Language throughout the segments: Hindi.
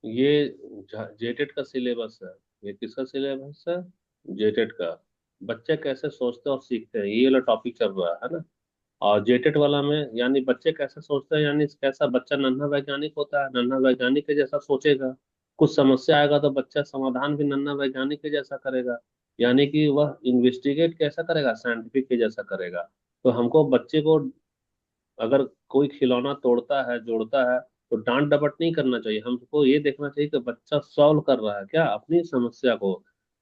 ये जेटेट का सिलेबस है। ये किसका सिलेबस है? जेटेट का। बच्चे कैसे सोचते हैं और सीखते हैं, ये वाला टॉपिक चल रहा है ना। और जेटेट वाला में यानी बच्चे कैसे सोचते हैं, यानी कैसा बच्चा नन्हा वैज्ञानिक होता है, नन्हा वैज्ञानिक के जैसा सोचेगा। कुछ समस्या आएगा तो बच्चा समाधान भी नन्हा वैज्ञानिक के जैसा करेगा। यानी कि वह इन्वेस्टिगेट कैसा करेगा, साइंटिफिक के जैसा करेगा। तो हमको बच्चे को, अगर कोई खिलौना तोड़ता है जोड़ता है, तो डांट डपट नहीं करना चाहिए। हमको ये देखना चाहिए कि बच्चा सॉल्व कर रहा है क्या अपनी समस्या को,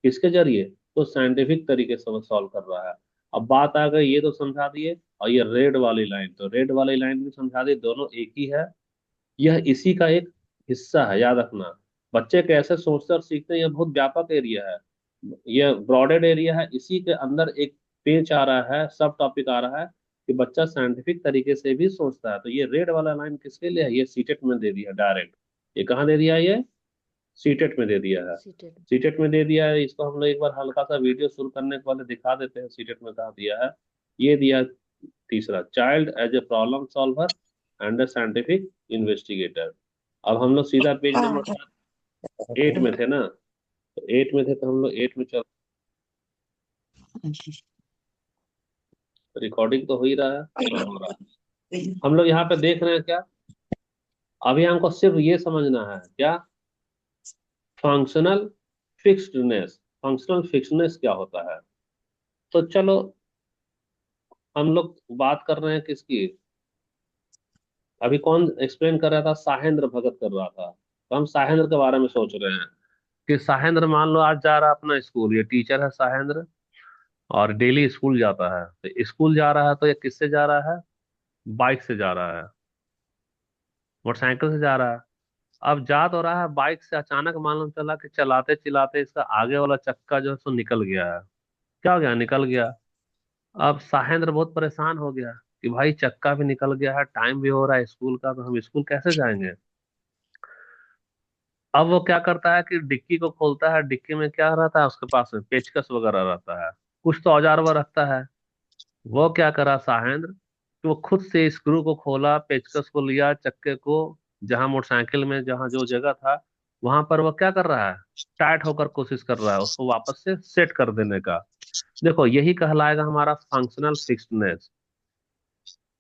किसके जरिए, तो साइंटिफिक तरीके से वो सॉल्व कर रहा है। अब बात आ गई, ये तो समझा दिए। और ये रेड वाली लाइन, तो रेड वाली लाइन भी समझा दी, दोनों एक ही है। यह इसी का एक हिस्सा है, याद रखना। बच्चे कैसे सोचते और सीखते हैं, यह बहुत व्यापक एरिया है। यह ब्रॉडेड एरिया है, इसी के अंदर एक पेज आ रहा है, सब टॉपिक आ रहा है कि बच्चा साइंटिफिक तरीके से भी सोचता है। तो ये रेड वाला लाइन किसके लिए है? ये सीटेट में दे दिया डायरेक्ट। ये कहाँ दे दिया है? ये सीटेट में दे दिया है। सीटेड। सीटेट में दे दिया है। इसको हम लोग एक बार हल्का सा वीडियो शुरू करने के पहले दिखा देते हैं सीटेट में कहा दिया है। ये दिया तीसरा, child as a problem solver and a scientific investigator. अब हम लोग सीधा पेज नंबर 8 में थे ना। तो 8 में थे, तो हम लोग 8 में चल। रिकॉर्डिंग तो हो ही रहा है। हाँ, हो रहा है। हम लोग यहाँ पे देख रहे हैं क्या? अभी हमको सिर्फ ये समझना है क्या? फंक्शनल फिक्स्डनेस। फंक्शनल फिक्स्डनेस क्या होता है? तो चलो, हम लोग बात कर रहे हैं किसकी? अभी कौन एक्सप्लेन कर रहा था? साहेंद्र भगत कर रहा था। तो हम साहेंद्र के बारे में सोच रहे हैं कि साहेंद्र मान लो आज जा रहा है अपना स्कूल, ये टीचर है साहेंद्र, और डेली स्कूल जाता है। तो स्कूल जा रहा है तो ये किससे जा रहा है? बाइक से जा रहा है, मोटरसाइकिल से जा रहा है। अब जा तो रहा है बाइक से, अचानक मालूम चला कि चलाते चलाते इसका आगे वाला चक्का जो है सो निकल गया है। क्या हो गया? निकल गया। अब साहेंद्र बहुत परेशान हो गया कि भाई चक्का भी निकल गया है, टाइम भी हो रहा है स्कूल का, तो हम स्कूल कैसे जाएंगे? अब वो क्या करता है कि डिक्की को खोलता है। डिक्की में क्या रहता है उसके पास में? पेचकस वगैरह रहता है, कुछ तो औजार वो रखता है। वो क्या करा साहेंद्र कि वो खुद से स्क्रू को खोला, पेचकस को लिया, चक्के को जहां मोटरसाइकिल में जहां जो जगह था वहां पर वो क्या कर रहा है? टाइट होकर कोशिश कर रहा है उसको वापस से सेट कर देने का। देखो यही कहलाएगा हमारा फंक्शनल फिक्सडनेस।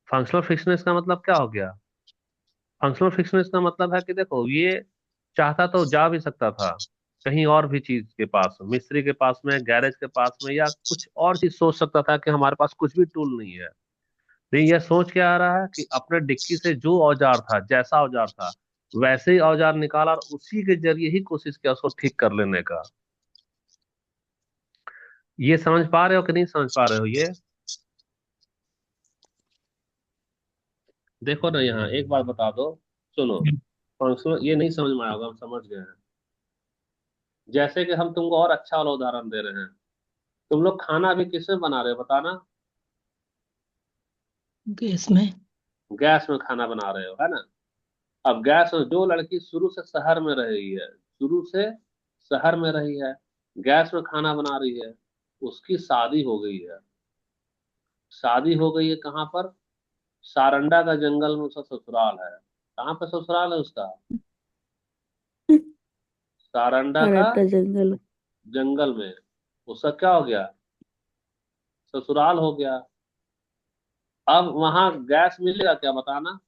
फंक्शनल फिक्सडनेस का मतलब क्या हो गया? फंक्शनल फिक्सडनेस का मतलब है कि देखो ये चाहता तो जा भी सकता था कहीं और भी चीज के पास, मिस्त्री के पास में, गैरेज के पास में, या कुछ और चीज सोच सकता था कि हमारे पास कुछ भी टूल नहीं है। नहीं, यह सोच के आ रहा है कि अपने डिक्की से जो औजार था, जैसा औजार था वैसे ही औजार निकाला और उसी के जरिए ही कोशिश किया उसको ठीक कर लेने का। ये समझ पा रहे हो कि नहीं समझ पा रहे हो ये? देखो ना, यहाँ एक बात बता दो, सुनो। फंक्शनल ये नहीं समझ में आया होगा, हम समझ गए हैं। जैसे कि हम तुमको और अच्छा वाला उदाहरण दे रहे हैं। तुम लोग खाना अभी किसमें बना रहे हो बताना? गैस में। गैस में खाना बना रहे हो, है ना। अब गैस में जो लड़की शुरू से शहर में रही है, शुरू से शहर में रही है, गैस में खाना बना रही है, उसकी शादी हो गई है। शादी हो गई है कहाँ पर? सारंडा का जंगल में उसका ससुराल है। कहाँ पे ससुराल है उसका? सारंडा का हरा जंगल। जंगल में उसका क्या हो गया? ससुराल हो गया। अब वहां गैस मिलेगा क्या बताना?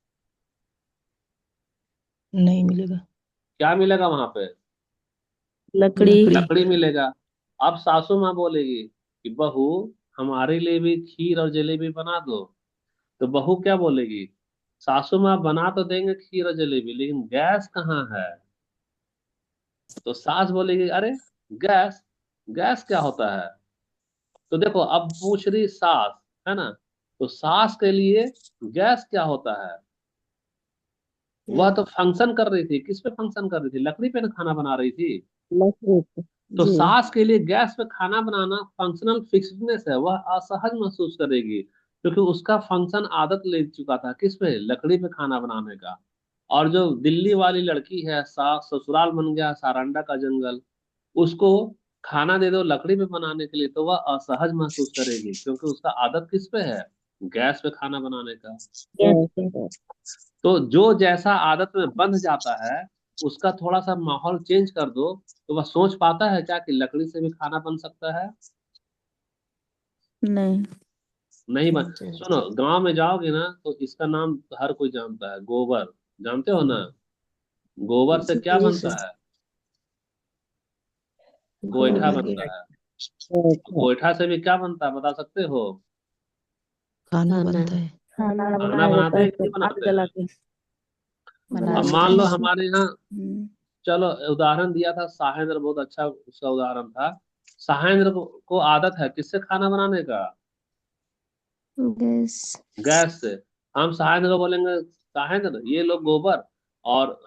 नहीं मिलेगा। क्या मिलेगा वहां पे? लकड़ी। लकड़ी मिलेगा। अब सासू माँ बोलेगी कि बहू, हमारे लिए भी खीर और जलेबी बना दो। तो बहू क्या बोलेगी? सासू माँ बना तो देंगे खीर और जलेबी, लेकिन गैस कहाँ है? तो सास बोलेगी अरे, गैस, गैस क्या होता है? तो देखो अब पूछ रही सास, है ना। तो सास के लिए गैस क्या होता है? वह तो फंक्शन कर रही थी, किस पे फंक्शन कर रही थी? लकड़ी पे ना खाना बना रही थी। लकड़ी पे। तो जी। सास के लिए गैस पे खाना बनाना फंक्शनल फिक्सडनेस है। वह असहज महसूस करेगी क्योंकि उसका फंक्शन आदत ले चुका था किस पे? लकड़ी पे खाना बनाने का। और जो दिल्ली वाली लड़की है, सास ससुराल बन गया सारंडा का जंगल, उसको खाना दे दो लकड़ी पे बनाने के लिए तो वह असहज महसूस करेगी क्योंकि उसका आदत किस पे है? गैस पे खाना बनाने का। गैस पे। तो जो जैसा आदत में बंध जाता है, उसका थोड़ा सा माहौल चेंज कर दो, तो वह सोच पाता है क्या कि लकड़ी से भी खाना बन सकता है? नहीं। नहीं बन। सुनो, गांव में जाओगे ना तो इसका नाम हर कोई जानता है, गोबर। जानते हो ना? गोबर से क्या जी बनता सर। है? गोईठा गोबर के बनता है। तो गोईठा से भी क्या बनता है, बता सकते हो? खाना बनता है। खाना खाना बनाया बनाते जाता है हैं कि नहीं तो आग बनाते जला हैं? के अब बनाया जाता मान लो है। हमारे यहाँ, चलो उदाहरण दिया था शाहेंद्र, बहुत अच्छा उसका उदाहरण था। शाहेंद्र को आदत है किससे खाना बनाने का? गैस। गैस से। हम शाहेंद्र को बोलेंगे, शाहेंद्र ये लो गोबर। और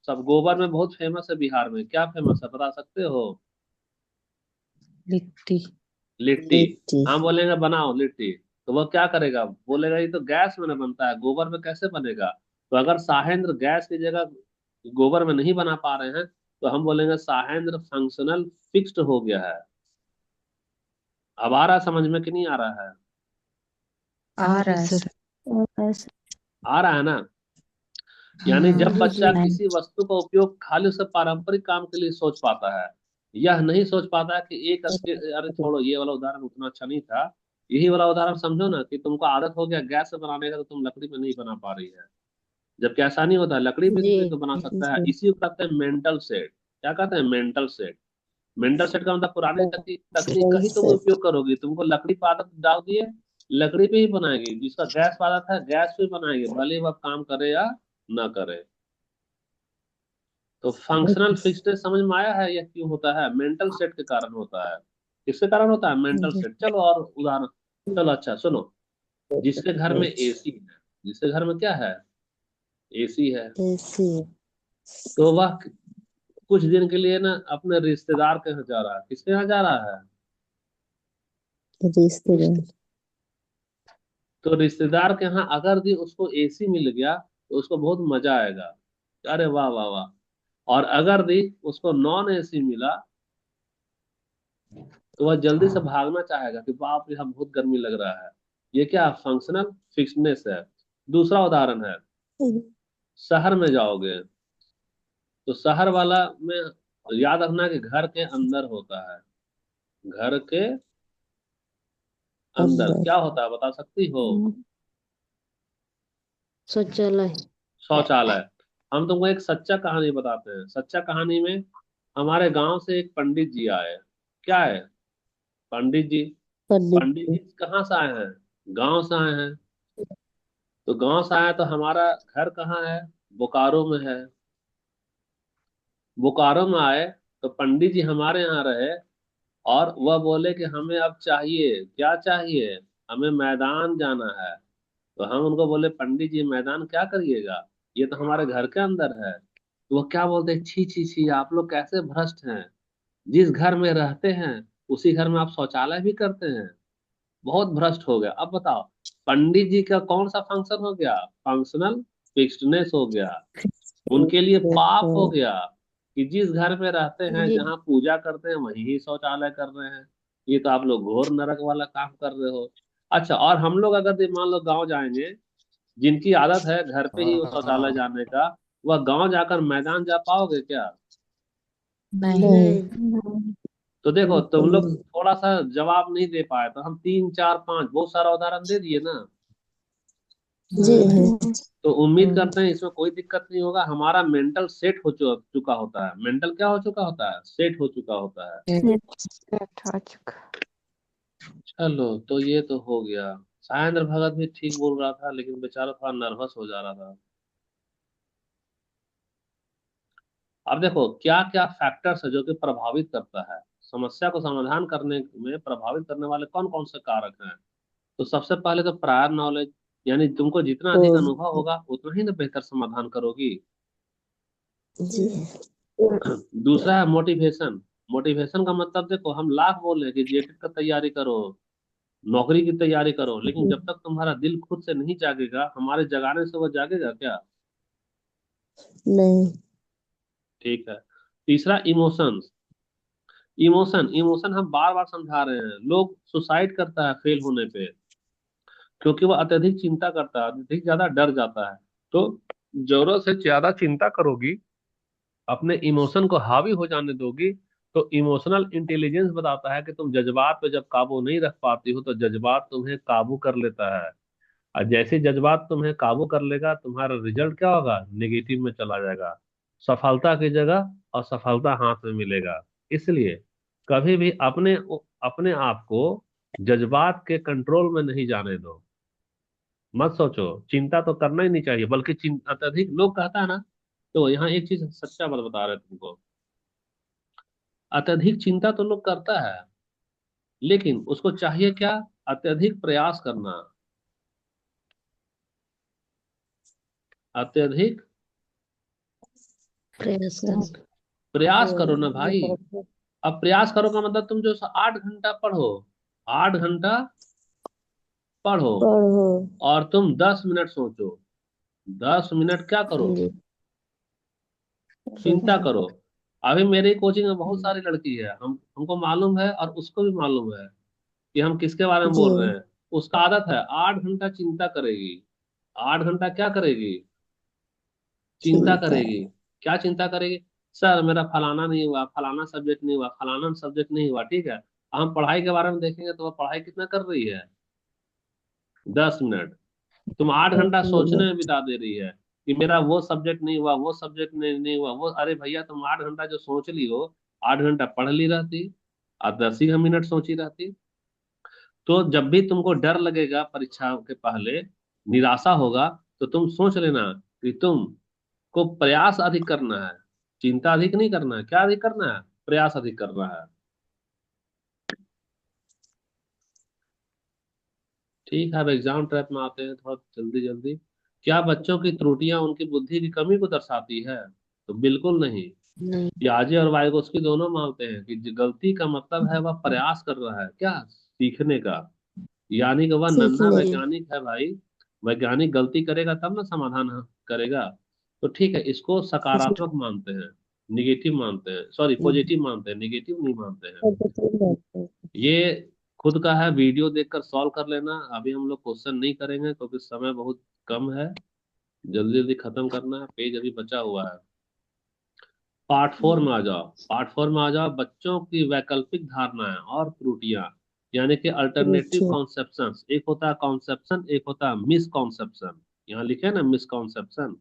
सब गोबर में बहुत फेमस है, बिहार में क्या फेमस है बता सकते हो? लिट्टी। लिट्टी। लिट्टी। हम बोलेंगे बनाओ लिट्टी, तो वो क्या करेगा, बोलेगा ये तो गैस में ना बनता है, गोबर में कैसे बनेगा? तो अगर शाहेंद्र गैस की जगह गोबर में नहीं बना पा रहे हैं, तो हम बोलेंगे शाहेंद्र फंक्शनल फिक्स्ड हो गया है। अब आ रहा है समझ में कि नहीं आ रहा है? आ रहा है सर। आ रहा है सर। आ रहा है ना? यानी हाँ जब बच्चा जी। किसी वस्तु का उपयोग खाली उसके पारंपरिक काम के लिए सोच पाता है, यह नहीं सोच पाता कि एक अरे छोड़ो, ये वाला उदाहरण उतना अच्छा नहीं था। यही वाला उदाहरण समझो ना, कि तुमको आदत हो गया गैस से बनाने का, तो तुम लकड़ी में नहीं बना पा रही है। जबकि ऐसा नहीं होता, लकड़ी पे जी भी तो बना सकता है। जी। इसी को कहते हैं मेंटल सेट। क्या कहते हैं? Mental set. मेंटल सेट का मतलब पुरानी तकनीक का ही तुम उपयोग करोगी। तुमको लकड़ी पे आदत डाल दिए, लकड़ी पे ही बनाएगी। जिसका गैस पे आदत है, गैस पे ही बनाएगी, भले ही वह काम करे या ना करे। तो फंक्शनल फिक्सडनेस समझ में आया है? यह क्यों होता है? मेंटल सेट के कारण होता है। किसके कारण होता है? Mental set. चलो और उदाहरण। चलो अच्छा सुनो, जिसके घर में एसी है, जिसके घर में क्या है, एसी है, ऐसी तो वह कुछ दिन के लिए ना अपने रिश्तेदार के यहाँ जा रहा है। किसके यहाँ जा रहा है? रिश्तेदार। तो रिश्तेदार के यहाँ अगर भी उसको एसी मिल गया, तो उसको बहुत मजा आएगा। अरे वाह वाह वाह। और अगर भी उसको नॉन एसी मिला, तो वह जल्दी से भागना चाहेगा कि बाप रे, यहाँ बहुत गर्मी लग रहा है। ये क्या फंक्शनल फिक्सनेस है। दूसरा उदाहरण है, शहर में जाओगे तो शहर वाला में याद रखना कि घर के अंदर होता है। घर के अंदर अंदर। क्या होता है बता सकती हो? शौचालय। शौचालय। हम तुमको एक सच्चा कहानी बताते हैं। सच्चा कहानी में हमारे गांव से एक पंडित जी आए। क्या है? पंडित जी। पंडित पंडित जी जी। कहाँ से आए हैं? गांव से आए हैं। तो गांव से आए तो हमारा घर कहाँ है? बोकारो में है। बोकारो में आए तो पंडित जी हमारे यहाँ रहे। और वह बोले कि हमें अब चाहिए, क्या चाहिए? हमें मैदान जाना है। तो हम उनको बोले, पंडित जी मैदान क्या करिएगा, ये तो हमारे घर के अंदर है। तो वो क्या बोलते हैं, छी छी छी, आप लोग कैसे भ्रष्ट हैं। जिस घर में रहते हैं उसी घर में आप शौचालय भी करते हैं। बहुत भ्रष्ट हो गया। अब बताओ, पंडित जी का कौन सा फंक्शन हो गया? फंक्शनल फिक्स्डनेस हो गया। उनके लिए पाप हो गया कि जिस घर में रहते हैं, जी। जहाँ पूजा करते हैं, वहीं ही शौचालय कर रहे हैं। ये तो आप लोग घोर नरक वाला काम कर रहे हो। अच्छा, और हम लोग अगर मान लो गांव जाएंगे, जिनकी आदत है घर पे ही वो शौचालय जाने का, वह गांव जाकर मैदान जा पाओगे क्या? नहीं। तो देखो, तुम बिल्कुल लोग नहीं। थोड़ा सा जवाब नहीं दे पाए, तो हम तीन चार पांच बहुत सारा उदाहरण दे दिए ना। जी तो उम्मीद करते हैं इसमें कोई दिक्कत नहीं होगा। हमारा मेंटल सेट हो चुका होता है। मेंटल क्या हो चुका होता है? सेट हो चुका होता है। आ चुका। चलो, तो ये तो हो गया। सायंद्र भगत भी ठीक बोल रहा था, लेकिन बेचारा थोड़ा नर्वस हो जा रहा था। अब देखो क्या क्या फैक्टर्स है जो कि प्रभावित करता है, समस्या को समाधान करने में प्रभावित करने वाले कौन कौन से कारक हैं। तो सबसे पहले तो प्रायर नॉलेज, यानी तुमको जितना अधिक तो अनुभव होगा उतना ही ना बेहतर समाधान करोगी। जी। दूसरा है मोटिवेशन। मोटिवेशन का मतलब देखो, हम लाख बोल रहे हैं कि जेटेट का तैयारी करो, नौकरी की तैयारी करो, लेकिन जब तक तुम्हारा दिल खुद से नहीं जागेगा, हमारे जगाने से वो जागेगा क्या? नहीं। ठीक है। तीसरा इमोशंस। इमोशन, इमोशन हम बार बार समझा रहे हैं, लोग सुसाइड करता है फेल होने पे, क्योंकि वो अत्यधिक चिंता करता है, अत्यधिक ज्यादा डर जाता है। तो जरूरत से ज्यादा चिंता करोगी अपने इमोशन को हावी हो जाने दोगी, तो इमोशनल इंटेलिजेंस बताता है कि तुम जज्बात पे जब काबू नहीं रख पाती हो तो जज्बात तुम्हें काबू कर लेता है। और जैसे जज्बात तुम्हें काबू कर लेगा, तुम्हारा रिजल्ट क्या होगा, नेगेटिव में चला जाएगा। सफलता की जगह असफलता हाथ में मिलेगा। इसलिए कभी भी अपने अपने आप को जज्बात के कंट्रोल में नहीं जाने दो। मत सोचो, चिंता तो करना ही नहीं चाहिए, बल्कि चिंता अत्यधिक लोग कहता है ना। तो यहाँ एक चीज सच्चा बात बता रहे हैं तुमको। अत्यधिक चिंता तो लोग करता है, लेकिन उसको चाहिए क्या, अत्यधिक प्रयास करना। अत्यधिक प्रयास करना। प्रयास करो ना जो भाई। करते अब प्रयास करो का मतलब तुम जो 8 घंटा पढ़ो, 8 घंटा पढ़ो, पढ़ो। और तुम 10 मिनट सोचो, 10 मिनट क्या करो, हाँ जी। चिंता सोचो। करो। अभी मेरी कोचिंग में बहुत हम्म, सारी लड़की है, हमको मालूम है और उसको भी मालूम है कि हम किसके बारे में जी। बोल रहे हैं। उसका आदत है 8 घंटा चिंता करेगी। 8 घंटा क्या करेगी, चिंता चिंता। करेगी। क्या चिंता करेगी, सर मेरा फलाना नहीं हुआ, फलाना सब्जेक्ट नहीं हुआ, फलाना सब्जेक्ट नहीं हुआ, ठीक है। हम पढ़ाई के बारे में देखेंगे तो वह पढ़ाई कितना कर रही है, 10 मिनट। तुम 8 घंटा सोचने में बिता दे रही है कि मेरा वो सब्जेक्ट नहीं हुआ, वो सब्जेक्ट नहीं हुआ वो। अरे भैया, तुम 8 घंटा जो सोच ली हो, 8 घंटा पढ़ ली रहती और 10 ही मिनट सोची रहती। तो जब भी तुमको डर लगेगा परीक्षा के पहले, निराशा होगा, तो तुम सोच लेना कि तुम को प्रयास अधिक करना है, चिंता अधिक नहीं करना है। क्या अधिक करना है, प्रयास अधिक करना है। ठीक है, अब एग्जाम ट्रैप में आते हैं थोड़ा जल्दी जल्दी। क्या बच्चों की त्रुटियां उनकी बुद्धि की कमी को दर्शाती है, तो बिल्कुल नहीं। नहीं। पियाजे और वाइगोस्की दोनों मानते हैं कि जो गलती का मतलब है वह प्रयास कर रहा है, क्या, सीखने का। यानी कि वह नन्हा सीखने। वैज्ञानिक है भाई। वैज्ञानिक गलती करेगा तब ना समाधान करेगा। तो ठीक है, इसको सकारात्मक मानते हैं, निगेटिव मानते हैं, सॉरी पॉजिटिव मानते हैं, निगेटिव नहीं मानते हैं। ये खुद का है, वीडियो देखकर सॉल्व कर लेना। अभी हम लोग क्वेश्चन नहीं करेंगे क्योंकि समय बहुत कम है, जल्दी जल्दी खत्म करना है, पेज अभी बचा हुआ है। पार्ट 4 में आ जाओ। पार्ट 4 में आ जाओ, बच्चों की वैकल्पिक धारणाएं और त्रुटियां, यानी कि अल्टरनेटिव रुचि। कॉन्सेप्शंस। एक होता है कॉन्सेप्शन, एक होता है मिसकॉन्सेप्शन। यहाँ लिखे ना मिसकॉन्सेप्शन।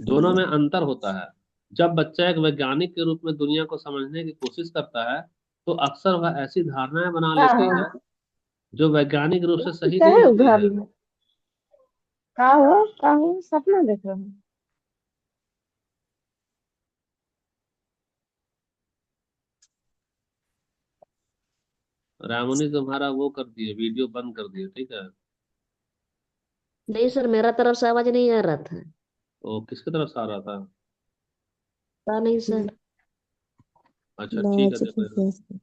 दोनों में अंतर होता है। जब बच्चा एक वैज्ञानिक के रूप में दुनिया को समझने की कोशिश करता है, तो अक्सर वह ऐसी धारणाएं बना का लेती हो है जो वैज्ञानिक रूप से सही क्या नहीं है होती घर है। में? का हो सपना देख रहे हो? रामनी तुम्हारा वो कर दिए, वीडियो बंद कर दिए, ठीक है। नहीं सर, मेरा तरफ से आवाज नहीं आ रहा था। वो किसकी तरफ से आ रहा था। पता नहीं सर। अच्छा ठीक है, लाज देखो देखो। के।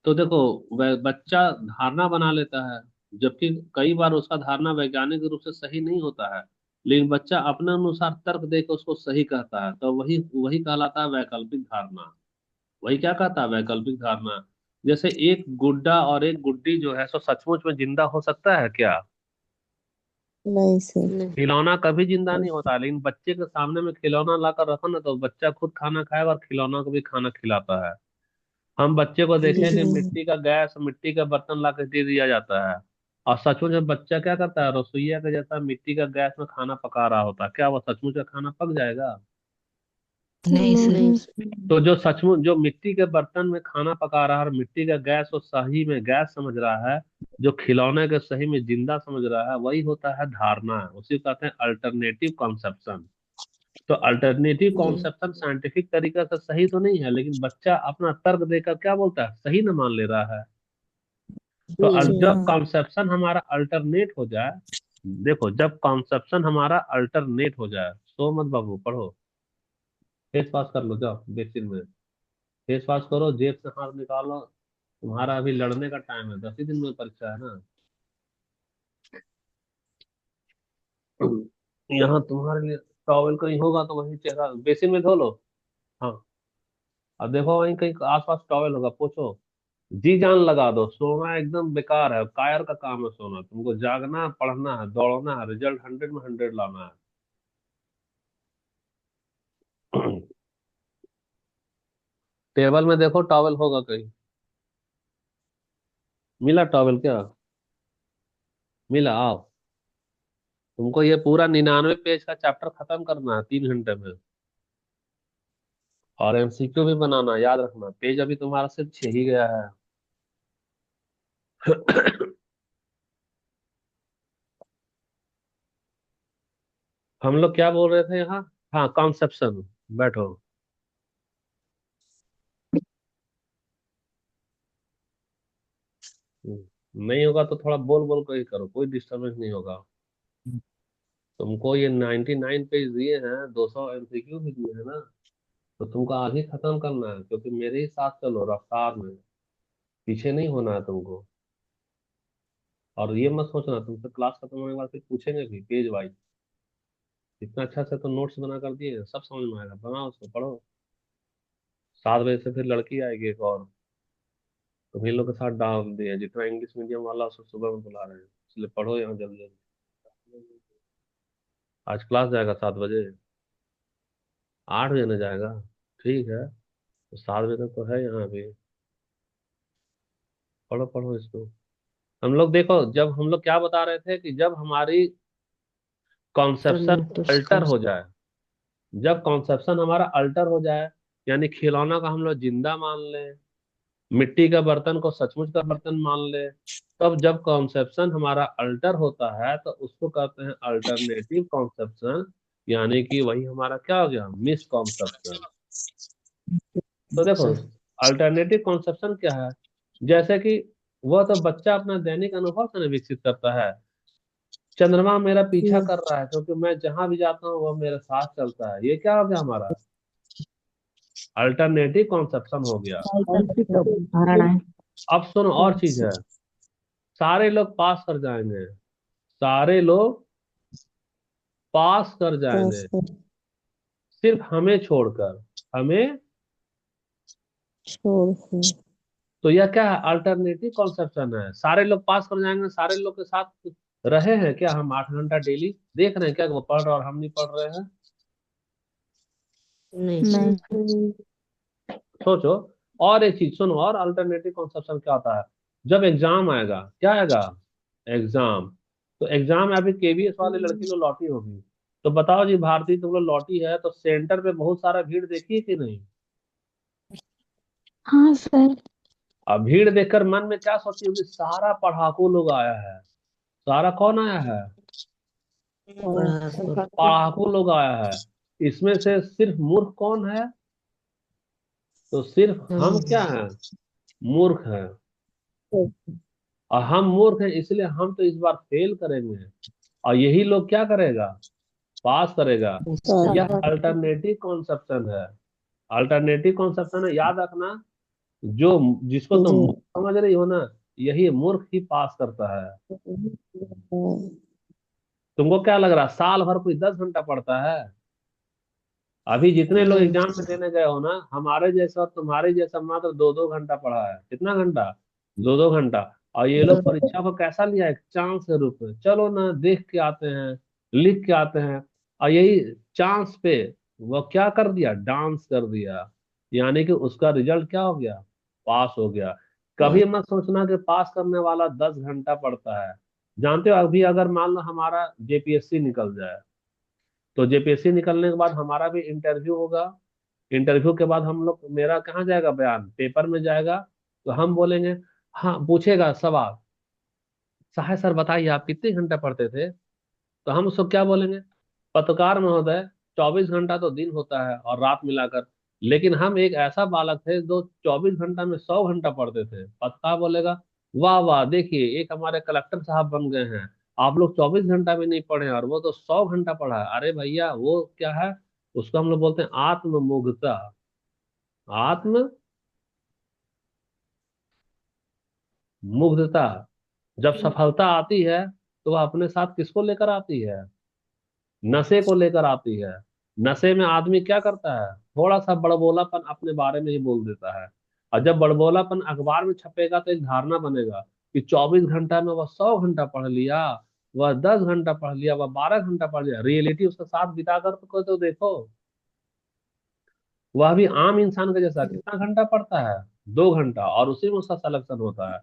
तो देखो, वह बच्चा धारणा बना लेता है, जबकि कई बार उसका धारणा वैज्ञानिक रूप से सही नहीं होता है, लेकिन बच्चा अपने अनुसार तर्क देकर उसको सही कहता है, तो वही वही कहलाता है वैकल्पिक धारणा। वही क्या कहता है, वैकल्पिक धारणा। जैसे एक गुड्डा और एक गुड्डी जो है, सो सचमुच में जिंदा हो सकता है क्या। नहीं सर। नहीं। खिलौना कभी जिंदा नहीं होता, लेकिन बच्चे के सामने में खिलौना लाकर रखो ना, तो बच्चा खुद खाना खाएगा और खिलौना को भी खाना खिलाता है। हम बच्चे को जी देखें कि सर। मिट्टी का गैस, मिट्टी का बर्तन ला के दे दिया जाता है, और सचमुच में बच्चा क्या करता है, रसोईया के जैसा मिट्टी का गैस में खाना पका रहा होता है, क्या वो सचमुच का खाना पक जाएगा। नहीं सर। नहीं सर। तो जो सचमुच जो मिट्टी के बर्तन में खाना पका रहा है और मिट्टी का गैस वो सही में गैस समझ रहा है, जो खिलौने के सही में जिंदा समझ रहा है, वही होता है धारणा, उसी को कहते हैं अल्टरनेटिव कॉन्सेप्शन। तो अल्टरनेटिव जी। कॉन्सेप्शन साइंटिफिक तरीका से सही तो नहीं है, लेकिन बच्चा अपना तर्क देकर क्या बोलता है, सही न मान ले रहा है। तो जी। जब कॉन्सेप्शन हमारा अल्टरनेट हो जाए, देखो जब कॉन्सेप्शन हमारा अल्टरनेट हो जाए, सो मत बाबू पढ़ो, फेस पास कर लो, जाओ बेसिन में फेस पास करो, जेब से हाथ निकालो। तुम्हारा अभी लड़ने का टाइम है, 10 ही दिन में परीक्षा है ना। यहाँ तुम्हारे लिए टॉवल कहीं होगा तो वहीं चेहरा बेसिन में धो लो। हाँ, अब देखो वहीं कहीं आसपास टॉवल होगा, पूछो। जी जान लगा दो, सोना एकदम बेकार है, कायर का काम है सोना। तुमको जागना है, पढ़ना है, दौड़ना है, रिजल्ट 100 में 100 लाना है। टेबल में देखो टॉवल होगा कहीं। मिला टॉवल क्या? मिला, आओ। तुमको ये पूरा 99 पेज का चैप्टर खत्म करना है 3 घंटे में। और एमसीक्यू भी बनाना, याद रखना, पेज अभी तुम्हारा सिर्फ 6 ही गया है। हम लोग क्या बोल रहे थे यहाँ? हाँ, कॉन्सेप्शन। बैठो। नहीं होगा तो थोड़ा बोल बोल कर ही करो, कोई डिस्टरबेंस नहीं होगा। तुमको ये 99 पेज दिए हैं, 200 एमसीक्यू भी दिए हैं ना। तो तुमको आज ही खत्म करना है, क्योंकि मेरे ही साथ चलो रफ्तार में। पीछे नहीं होना है तुमको। और ये मत सोचना तुमसे क्लास खत्म होने के बाद फिर पूछेंगे भी पेज वाइज। इतना अच्छा से तो नोट्स बना कर दिए हैं, सब समझ में आएगा, बनाओ उसको, पढ़ो। 7 बजे से फिर लड़की आएगी एक और, तुम्हीं लोग के साथ डाल दिए, जितना इंग्लिश मीडियम वाला उसको सुबह में बुला रहे हैं। इसलिए पढ़ो यहाँ जल्दी जल्दी। आज क्लास जाएगा 7 बजे? 8 बजे न जाएगा? ठीक है, तो 7 बजे तक तो है यहाँ भी। पढ़ो पढ़ो इसको। हम लोग देखो, जब हम लोग क्या बता रहे थे कि जब हमारी कॉन्सेप्शन alternatives अल्टर हो जाए, जब कॉन्सेप्शन हमारा अल्टर हो जाए, यानी खिलौना का हम लोग जिंदा मान लें, मिट्टी का बर्तन को सचमुच का बर्तन मान ले, तब जब कॉन्सेप्शन हमारा अल्टर होता है तो उसको कहते हैं अल्टरनेटिव कॉन्सेप्शन। यानी कि वही हमारा क्या हो गया, मिस कॉन्सेप्शन। तो देखो, sir. अल्टरनेटिव कॉन्सेप्शन क्या है? जैसे कि वह तो बच्चा अपना दैनिक अनुभव से ना विकसित करता है। चंद्रमा मेरा पीछा Hmm. कर रहा है क्योंकि मैं जहां भी जाता हूँ वह मेरे साथ चलता है, ये क्या हो गया हमारा, अल्टरनेटिव कॉन्सेप्शन हो गया। धारणा है। अब सुनो, और चीज है। सारे लोग पास कर जाएंगे, सारे लोग पास कर जाएंगे, पास सिर्फ हमें छोड़कर, हमें। छोड़ कर। तो यह क्या है, अल्टरनेटिव कॉन्सेप्शन है। सारे लोग पास कर जाएंगे, सारे लोग के साथ रहे हैं क्या हम 8 घंटा डेली? देख रहे हैं क्या कि वो पढ़ रहे और हम नहीं पढ़ रहे हैं? नहीं सर। सोचो। और एक चीज सुनो, और अल्टरनेटिव कॉन्सेप्शन क्या होता है? जब एग्जाम आएगा, क्या आएगा, एग्जाम। तो एग्जाम में अभी केवीएस वाले लड़की लोग लौटी होगी। तो बताओ जी भारती, तुम लोग लौटी है तो सेंटर पे बहुत सारा भीड़ देखी है कि नहीं? हाँ सर। अब भीड़ देखकर मन में क्या सोची होगी, सारा पढ़ाकू लोग आया है। सारा कौन आया है? पढ़ाकू लोग आया है। इसमें से सिर्फ मूर्ख कौन है? तो सिर्फ हम क्या हैं, मूर्ख हैं। और हम मूर्ख हैं, इसलिए हम तो इस बार फेल करेंगे। और यही लोग क्या करेगा, पास करेगा। यह अल्टरनेटिव कॉन्सेप्शन है। अल्टरनेटिव कॉन्सेप्शन है, याद रखना। जो, जिसको तुम मूर्ख समझ रही हो ना, यही मूर्ख ही पास करता है। तुमको क्या लग रहा है साल भर कोई 10 घंटा पढ़ता है? अभी जितने लोग नहीं। एग्जाम में देने गए हो ना, हमारे जैसा और तुम्हारे जैसा मात्र 2-2 घंटा पढ़ा है। कितना घंटा? 2-2 घंटा। और ये लोग परीक्षा को कैसा लिया, एक चांस के रूप में, चलो ना देख के आते हैं, लिख के आते हैं। और यही चांस पे वो क्या कर दिया, डांस कर दिया। यानी कि उसका रिजल्ट क्या हो गया, पास हो गया। कभी मत सोचना कि पास करने वाला 10 घंटा पढ़ता है। जानते हो, अभी अगर मान लो हमारा जेपीएससी निकल जाए, तो जेपीएससी निकलने के बाद हमारा भी इंटरव्यू होगा। इंटरव्यू के बाद हम लोग, मेरा कहाँ जाएगा बयान, पेपर में जाएगा। तो हम बोलेंगे, हाँ पूछेगा सवाल, साहे सर बताइए आप कितने घंटा पढ़ते थे? तो हम उसको क्या बोलेंगे, पत्रकार महोदय, 24 घंटा तो दिन होता है और रात मिलाकर। लेकिन हम एक ऐसा बालक थे जो 24 घंटा में 100 घंटा पढ़ते थे। पत्रकार बोलेगा, वाह वाह, देखिए एक हमारे कलेक्टर साहब बन गए हैं। आप लोग 24 घंटा भी नहीं पढ़े और वो तो 100 घंटा पढ़ा है। अरे भैया वो क्या है, उसको हम लोग बोलते हैं आत्ममुग्धता। आत्म मुग्धता। जब सफलता आती है तो वह अपने साथ किसको लेकर आती है, नशे को लेकर आती है। नशे में आदमी क्या करता है, थोड़ा सा बड़बोलापन अपने बारे में ही बोल देता है। और जब बड़बोलापन अखबार में छपेगा तो एक धारणा बनेगा कि 24 घंटा में वह 100 घंटा पढ़ लिया, वह 10 घंटा पढ़ लिया, वह 12 घंटा पढ़ लिया। रियलिटी उसके साथ बिता कर तो देखो। वह भी आम इंसान के जैसा कितना घंटा पढ़ता है? 2 घंटा, और उसी में उसका सिलेक्शन होता है।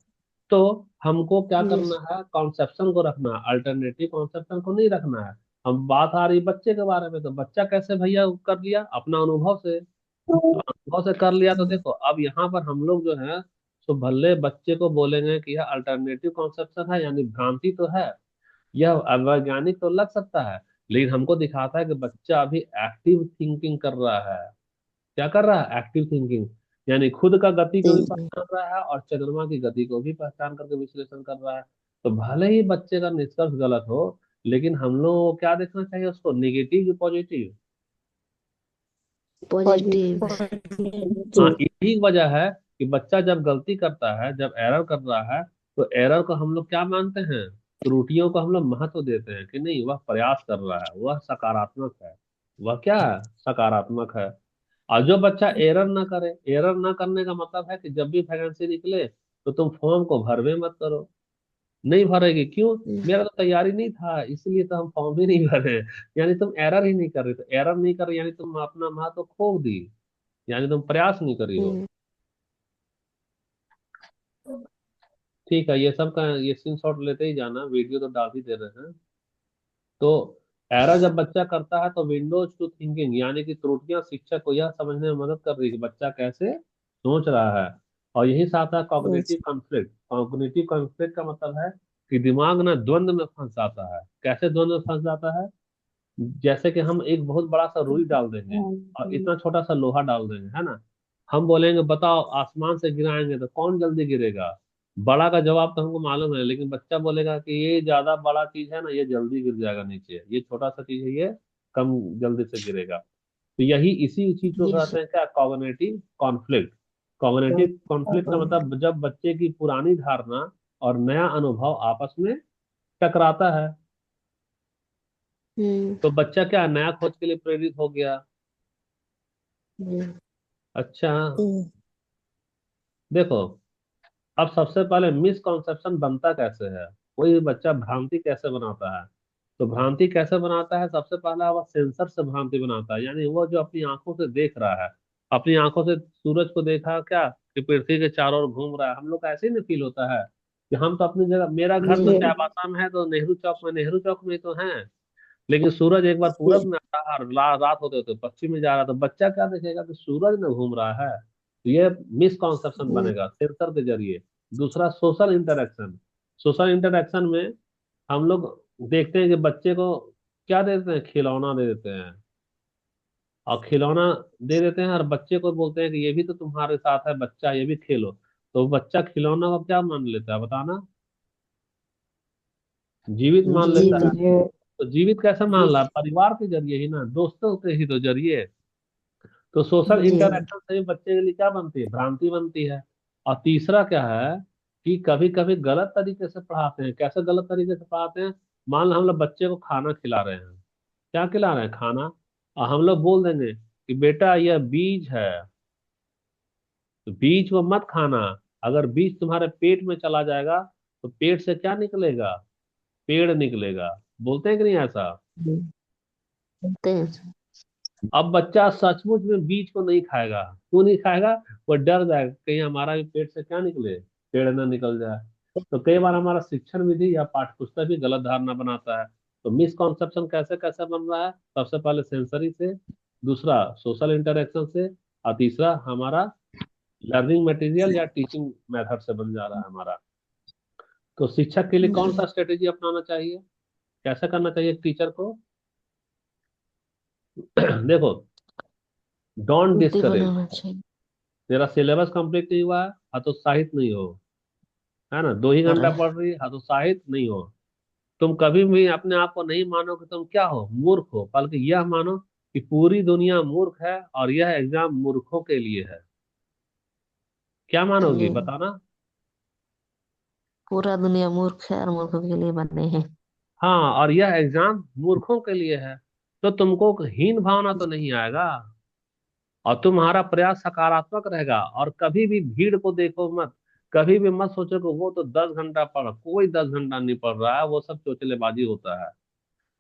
तो हमको क्या यस। करना है, कॉन्सेप्शन को रखना है, अल्टरनेटिव कॉन्सेप्शन को नहीं रखना है। हम बात आ रही बच्चे के बारे में, तो बच्चा कैसे भैया कर लिया अपना अनुभव से, तो अनुभव से कर लिया। तो देखो अब यहाँ पर हम लोग जो है, तो भले बच्चे को बोलेंगे कि यह अल्टरनेटिव कॉन्सेप्शन है, यानी भ्रांति तो है, यह अवैज्ञानिक तो लग सकता है, लेकिन हमको दिखाता है कि बच्चा अभी एक्टिव थिंकिंग कर रहा है। क्या कर रहा है? एक्टिव थिंकिंग, यानी खुद का गति को भी पहचान रहा है और चंद्रमा की गति को भी पहचान करके विश्लेषण कर रहा है। तो भले ही बच्चे का निष्कर्ष गलत हो, लेकिन हम लोग को क्या देखना चाहिए उसको, निगेटिव की पॉजिटिव। पॉजिटिव। हाँ, यही वजह है कि बच्चा जब गलती करता है, जब एरर कर रहा है, तो एरर को हम लोग क्या मानते हैं, त्रुटियों को हम लोग महत्व देते हैं कि नहीं, वह प्रयास कर रहा है, वह सकारात्मक है। वह क्या है? सकारात्मक है। और जो बच्चा एरर ना करे, एरर ना करने का मतलब है कि जब भी वैकेंसी निकले तो तुम फॉर्म को भरवे मत करो। नहीं भरेगी क्यों? मेरा तो तैयारी नहीं था, इसलिए तो हम फॉर्म ही नहीं भरे। यानी तुम एरर ही नहीं कर रहे, तो एरर नहीं कर रहे यानी तुम अपना महत्व खो दी, यानी तुम प्रयास नहीं करी हो। ठीक है, ये सब का ये स्क्रीन शॉट लेते ही जाना, वीडियो तो डाल ही दे रहे हैं। तो एरर जब बच्चा करता है, तो विंडोज टू थिंकिंग, यानी कि त्रुटियां शिक्षक को यह समझने में मदद कर रही है कि बच्चा कैसे सोच रहा है। और यही साथ है कॉग्निटिव कॉन्फ्लिक्ट। कॉग्निटिव कॉन्फ्लिक्ट का मतलब है कि दिमाग ना द्वंद में फंस जाता है। कैसे द्वंद में फंस जाता है? जैसे कि हम एक बहुत बड़ा सा रुई डाल देंगे और इतना छोटा सा लोहा डाल देंगे, है ना। हम बोलेंगे बताओ आसमान से गिराएंगे तो कौन जल्दी गिरेगा? बड़ा का जवाब तो हमको मालूम है, लेकिन बच्चा बोलेगा कि ये ज्यादा बड़ा चीज है ना, ये जल्दी गिर जाएगा नीचे, ये छोटा सा चीज है, ये कम जल्दी से गिरेगा। तो यही इसी चीज को यस। कहते हैं क्या, कॉग्निटिव कॉन्फ्लिक्ट। कॉग्निटिव कॉन्फ्लिक्ट का मतलब जब बच्चे की पुरानी धारणा और नया अनुभव आपस में टकराता है, तो बच्चा क्या नया खोज के लिए प्रेरित हो गया। अच्छा, देखो अब सबसे पहले मिसकॉन्सेप्शन बनता कैसे है, कोई भी बच्चा भ्रांति कैसे बनाता है। तो भ्रांति कैसे बनाता है, सबसे पहला वह सेंसर से भ्रांति बनाता है, यानी वो जो अपनी आंखों से देख रहा है, अपनी आंखों से सूरज को देखा क्या कि पृथ्वी के चारों ओर घूम रहा है, हम लोग का ऐसे ही नहीं फील होता है कि हम तो अपनी जगह, मेरा घर तो चाईबासा में है तो नेहरू चौक में, नेहरू चौक में तो है, लेकिन सूरज एक बार पूरब में आता है और रात होते होते पश्चिम में जा रहा है, तो बच्चा क्या देखेगा कि सूरज में घूम रहा है। तो ये मिसकॉन्सेप्शन बनेगा सेंसर के जरिए। दूसरा सोशल इंटरेक्शन। सोशल इंटरेक्शन में हम लोग देखते हैं कि बच्चे को क्या दे देते हैं, खिलौना दे देते हैं, और खिलौना दे देते हैं और बच्चे को बोलते हैं कि ये भी तो तुम्हारे साथ है बच्चा, ये भी खेलो। तो बच्चा खिलौना को क्या मान लेता है बताना? जीवित मान जी लेता है। तो। तो जीवित कैसे मान रहा है? परिवार के जरिए ही ना, दोस्तों के ही तो जरिए। तो सोशल जी। इंटरेक्शन से भी बच्चे के लिए क्या बनती है, भ्रांति बनती है। और तीसरा क्या है कि कभी कभी गलत तरीके से पढ़ाते हैं। कैसे गलत तरीके से पढ़ाते हैं? मान लो हम लोग बच्चे को खाना खिला रहे हैं, क्या खिला रहे हैं, खाना, और हम लोग बोल देंगे कि बेटा यह बीज है, तो बीज को मत खाना। अगर बीज तुम्हारे पेट में चला जाएगा तो पेट से क्या निकलेगा, पेड़ निकलेगा। बोलते हैं कि नहीं ऐसा? बोलते हैं। अब बच्चा सचमुच में बीज को नहीं खाएगा। क्यों नहीं खाएगा? वो डर जाएगा कहीं हमारा भी पेट से क्या निकले, पेड़ ना निकल जाए। तो कई बार हमारा शिक्षण विधि या पाठ्य पुस्तक भी गलत धारणा बनाता है। तो मिसकॉन्सेप्शन कैसे कैसे बन रहा है? सबसे पहले सेंसरी से, दूसरा सोशल इंटरेक्शन से, और तीसरा हमारा लर्निंग मटेरियल या टीचिंग मेथड से बन जा रहा है हमारा। तो शिक्षक के लिए कौन सा स्ट्रेटेजी अपनाना चाहिए, कैसे करना चाहिए टीचर को? देखो, डोंट छुट्टी डिस्करेज। बनाना चाहिए। तेरा सिलेबस कंप्लीट नहीं हुआ है, हतोत्साहित नहीं हो, है ना, 2 ही घंटा अरे। पढ़ रही है, हतोत्साहित नहीं हो। तुम कभी भी अपने आप को नहीं मानो कि तुम क्या हो, मूर्ख हो, बल्कि यह मानो कि पूरी दुनिया मूर्ख है और यह एग्जाम मूर्खों के लिए है। क्या मानोगी बताना? पूरा दुनिया मूर्ख है और मूर्खों के लिए बने हैं। हाँ, और यह एग्जाम मूर्खों के लिए है। तो तुमको हीन भावना तो नहीं आएगा, और तुम्हारा प्रयास सकारात्मक रहेगा। और कभी भी भीड़ को देखो मत, कभी भी मत सोचो कि वो तो 10 घंटा पढ़, कोई 10 घंटा नहीं पढ़ रहा है, वो सब चोचलेबाजी होता है।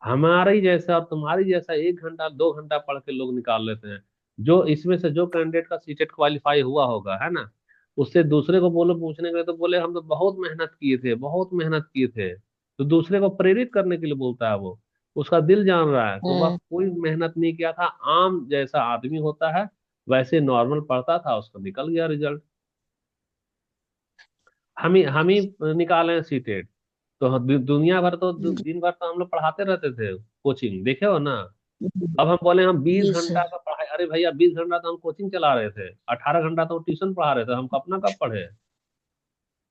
हमारे ही जैसा और तुम्हारी जैसा 1 घंटा 2 घंटा पढ़ के लोग निकाल लेते हैं। जो इसमें से जो कैंडिडेट का सीटेट क्वालिफाई हुआ होगा, है ना, उससे दूसरे को बोलो पूछने के लिए, तो बोले हम तो बहुत मेहनत किए थे, बहुत मेहनत किए थे। तो दूसरे को प्रेरित करने के लिए बोलता है वो, उसका दिल जान रहा है, तो वह हम्म। कोई मेहनत नहीं किया था, आम जैसा आदमी होता है वैसे नॉर्मल पढ़ता था, उसका निकल गया रिजल्ट। हम ही निकाले सीटेट। तो दुनिया भर तो दिन भर तो हम लोग पढ़ाते रहते थे, कोचिंग देखे हो ना। अब हम बोले हम 20 घंटा यस का पढ़ाई, अरे भैया 20 घंटा तो हम कोचिंग चला रहे थे, 18 घंटा तो ट्यूशन पढ़ा रहे थे, हम अपना कब पढ़े।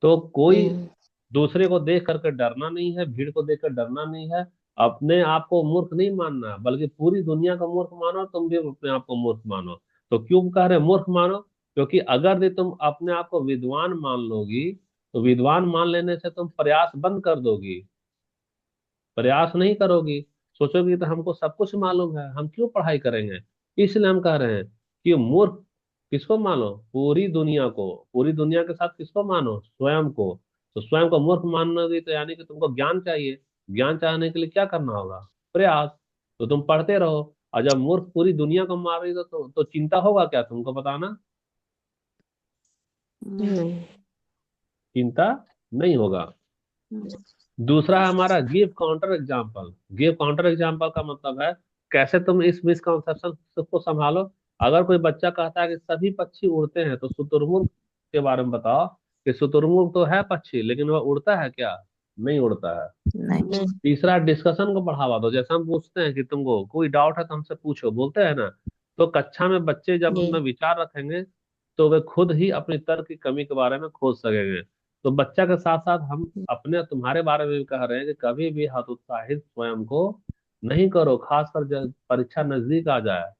तो कोई सर। दूसरे को देख करके डरना नहीं है, भीड़ को देख कर डरना नहीं है। अपने आप को मूर्ख नहीं मानना, बल्कि पूरी दुनिया को मूर्ख मानो, तुम भी अपने आप को मूर्ख मानो। तो क्यों कह रहे मूर्ख मानो? क्योंकि अगर भी तुम अपने आप को विद्वान मान लोगी, तो विद्वान मान लेने से तुम प्रयास बंद कर दोगी, प्रयास नहीं करोगी, सोचोगी तो हमको सब कुछ मालूम है, हम क्यों पढ़ाई करेंगे। इसलिए हम कह रहे हैं कि मूर्ख किसको मानो? पूरी दुनिया को। पूरी दुनिया के साथ किसको मानो? स्वयं को। तो स्वयं को मूर्ख मानोगी तो यानी कि तुमको ज्ञान चाहिए। ज्ञान चाहने के लिए क्या करना होगा? प्रयास। तो तुम पढ़ते रहो। और जब मूर्ख पूरी दुनिया को मार रही तो चिंता होगा क्या तुमको, बताना। नहीं। चिंता नहीं होगा। दूसरा है हमारा give counter example. Give counter example का मतलब है कैसे तुम इस मिसकंसेप्शन को संभालो। अगर कोई बच्चा कहता है कि सभी पक्षी उड़ते हैं, तो शुतुरमुर्ग के बारे में बताओ कि शुतुरमुर्ग तो है पक्षी, लेकिन वह उड़ता है क्या? नहीं उड़ता है। नहीं। तीसरा, डिस्कशन को बढ़ावा दो। जैसे हम पूछते हैं कि तुमको कोई डाउट है तो हमसे पूछो, बोलते हैं ना। तो कक्षा में बच्चे जब जी। उनमें विचार रखेंगे, तो वे खुद ही अपनी तर्क की कमी के बारे में खोज सकेंगे। तो बच्चा के साथ साथ हम अपने तुम्हारे बारे में भी कह रहे हैं कि कभी भी हतोत्साहित स्वयं को नहीं करो, खासकर जब परीक्षा नजदीक आ जाए।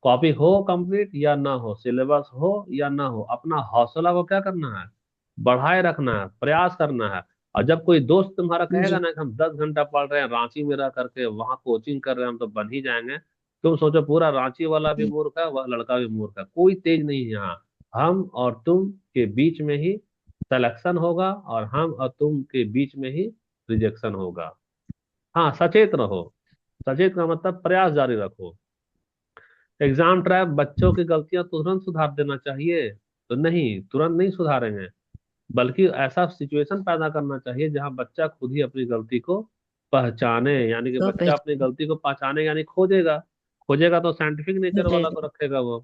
कॉपी हो कंप्लीट या ना हो, सिलेबस हो या ना हो, अपना हौसला को क्या करना है? बढ़ाए रखना है, प्रयास करना है। और जब कोई दोस्त तुम्हारा कहेगा जी। ना कि हम 10 घंटा पढ़ रहे हैं रांची में रह करके, वहां कोचिंग कर रहे हैं, हम तो बन ही जाएंगे, तुम सोचो पूरा रांची वाला भी मूर्ख है, वह लड़का भी मूर्ख है, कोई तेज नहीं है यहाँ। हम और तुम के बीच में ही सिलेक्शन होगा, और हम और तुम के बीच में ही रिजेक्शन होगा। हाँ, सचेत रहो। सचेत का मतलब प्रयास जारी रखो। एग्जाम ट्रैप, बच्चों की गलतियां तुरंत सुधार देना चाहिए, तो नहीं, तुरंत नहीं सुधारेंगे। बल्कि ऐसा सिचुएशन पैदा करना चाहिए जहां बच्चा खुद ही अपनी गलती को पहचाने, यानी कि तो बच्चा अपनी पहचान। गलती को पहचाने, यानी खोजेगा। खोजेगा तो साइंटिफिक नेचर वाला जी। को रखेगा वो।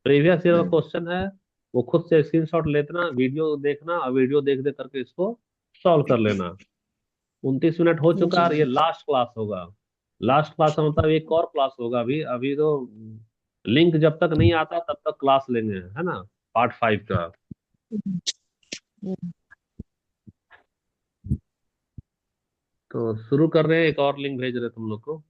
प्रीवियस ईयर का क्वेश्चन है, वो खुद से स्क्रीनशॉट लेना, वीडियो देखना, और वीडियो देख देख करके इसको सॉल्व कर लेना। 29 मिनट हो चुका है और ये जी। लास्ट क्लास होगा। लास्ट क्लास का मतलब एक और क्लास होगा अभी अभी तो। लिंक जब तक नहीं आता तब तक क्लास लेंगे, है ना, पार्ट 5 का। तो शुरू कर रहे हैं, एक और लिंक भेज रहे हैं तुम लोग को।